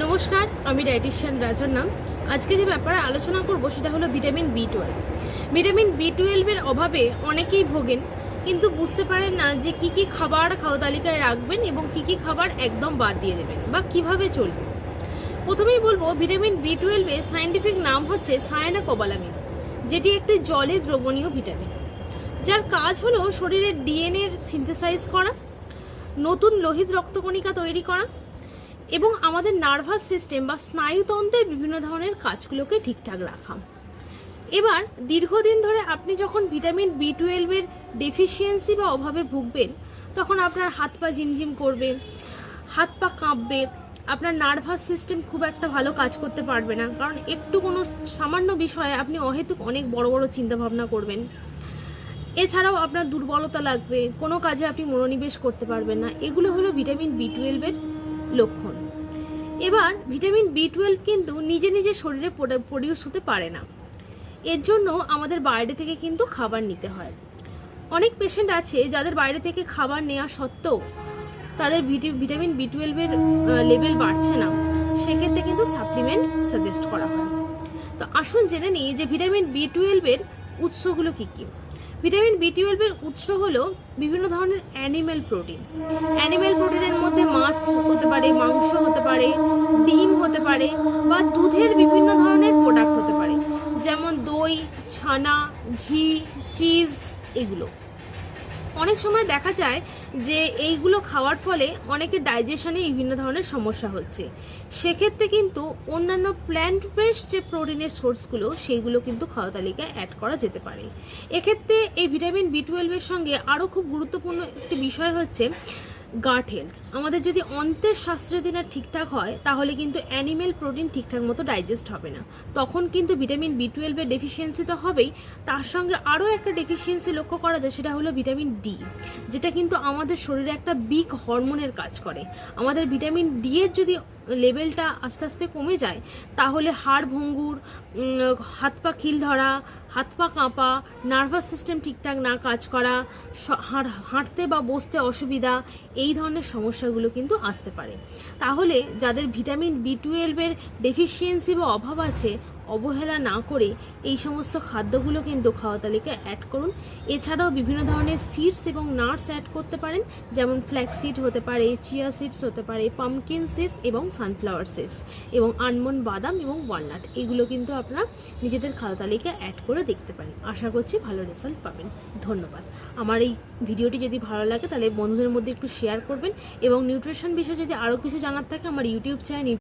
নমস্কার, আমি ডায়েটিশিয়ান রাজন্না। আজকে যে ব্যাপারে আলোচনা করব সেটা হলো ভিটামিন বি12। ভিটামিন বি12 অভাবে অনেকেই ভোগেন, কিন্তু বুঝতে পারেন না যে কি কি খাবার খাদ্য তালিকায় রাখবেন এবং কি কি খাবার একদম বাদ দিয়ে দেবেন বা কিভাবে চলবে। প্রথমেই বলবো, ভিটামিন বি12 সায়েন্টিফিক নাম হচ্ছে সায়ানোকোবালামিন, যেটি একটি জলে দ্রবণীয় ভিটামিন, যার কাজ হলো শরীরের ডিএনএর সিনথেসাইজ করা, নতুন লোহিত রক্তকণিকা তৈরি করা এবং আমাদের নার্ভাস সিস্টেম বা স্নায়ুতন্ত্রের বিভিন্ন ধরনের কাজগুলোকে ঠিকঠাক রাখা। এবার দীর্ঘদিন ধরে আপনি যখন ভিটামিন বি12 ডেফিসিয়েন্সি বা অভাবে ভুগবেন, তখন আপনার হাত পা ঝিমঝিম করবে, হাত পা কাঁপবে, আপনার নার্ভাস সিস্টেম খুব একটা ভালো কাজ করতে পারবে না, কারণ একটু কোনো সামান্য বিষয়ে আপনি অহেতুক অনেক বড় বড় চিন্তাভাবনা করবেন। এছাড়াও আপনার দুর্বলতা লাগবে, কোনো কাজে আপনি মনোনিবেশ করতে পারবেন না। এগুলো হলো ভিটামিন বি12 লক্ষণ। এবার ভিটামিন বি12 কিন্তু নিজে নিজে শরীরে প্রডিউস হতে পারে না, এর জন্য আমাদের বাইরে থেকে কিন্তু খাবার নিতে হয়। অনেক পেশেন্ট আছে যাদের বাইরে থেকে খাবার নেওয়া সত্ত্বেও তাদের ভিটামিন বি12 লেভেল বাড়ছে না, সেক্ষেত্রে কিন্তু সাপ্লিমেন্ট সাজেস্ট করা হয়। তো আসুন জেনে নিই যে ভিটামিন বি12 উৎসগুলো কী কী। ভিটামিন বি12 উৎস হলো বিভিন্ন ধরনের অ্যানিম্যাল প্রোটিন। অ্যানিম্যাল প্রোটিনের মধ্যে মাছ হতে পারে, মাংস হতে পারে, ডিম হতে পারে বা দুধের বিভিন্ন ধরনের প্রোডাক্ট হতে পারে, যেমন দই, ছানা, ঘি, চিজ। এগুলো অনেক সময় দেখা যায় যে এইগুলো খাওয়ার ফলে অনেকের ডাইজেশনে বিভিন্ন ধরনের সমস্যা হচ্ছে। সেক্ষেত্রে কিন্তু অন্যান্য প্ল্যান্ট বেসড যে প্রোটিনের সোর্সগুলো, সেইগুলো কিন্তু খাওয়া তালিকায় অ্যাড করা যেতে পারে। এক্ষেত্রে এই ভিটামিন বি12 সঙ্গে আরও খুব গুরুত্বপূর্ণ একটি বিষয় হচ্ছে গাট হেলথ। আমাদের যদি অন্ত্রের স্বাস্থ্য যদি না ঠিকঠাক হয়, তাহলে কিন্তু অ্যানিমেল প্রোটিন ঠিকঠাক মতো ডাইজেস্ট হবে না, তখন কিন্তু ভিটামিন বি12 ডেফিসিয়েন্সি তো হবেই, তার সঙ্গে আরও একটা ডেফিসিয়েন্সি লক্ষ্য করা যায়, সেটা হলো ভিটামিন ডি, যেটা কিন্তু আমাদের শরীরে একটা বিগ হরমোনের কাজ করে। আমাদের ভিটামিন ডি এর যদি লেভেলটা আস্তে আস্তে কমে যায়, তাহলে হাড় ভঙ্গুর, হাত পা খিল ধরা, হাত পা কাঁপা, নার্ভাস সিস্টেম ঠিকঠাক না কাজ করা, হাঁটতে বা বসতে অসুবিধা, এই ধরনের সমস্যাগুলো কিন্তু আসতে পারে। তাহলে যাদের ভিটামিন বি12 ডেফিসিয়েন্সি বা অভাব আছে, অবহেলা না করে এই সমস্ত খাদ্যগুলো কিন্তু খাওয়া তালিকায় অ্যাড করুন। এছাড়াও বিভিন্ন ধরনের সিডস এবং নাটস অ্যাড করতে পারেন, যেমন ফ্ল্যাক্স হতে পারে, চিয়া সিডস হতে পারে, পামকিন সিডস এবং সানফ্লাওয়ার সিডস এবং আলমন্ড, বাদাম এবং ওয়ালনাট। এগুলো কিন্তু আপনারা নিজেদের খাওয়া তালিকায় অ্যাড করে দেখতে পারেন। আশা করছি ভালো রেজাল্ট পাবেন। ধন্যবাদ। আমার এই ভিডিওটি যদি ভালো লাগে তাহলে বন্ধুদের মধ্যে একটু শেয়ার করবেন এবং নিউট্রিশন বিষয়ে যদি আরও কিছু জানার থাকে, আমার ইউটিউব চ্যানেল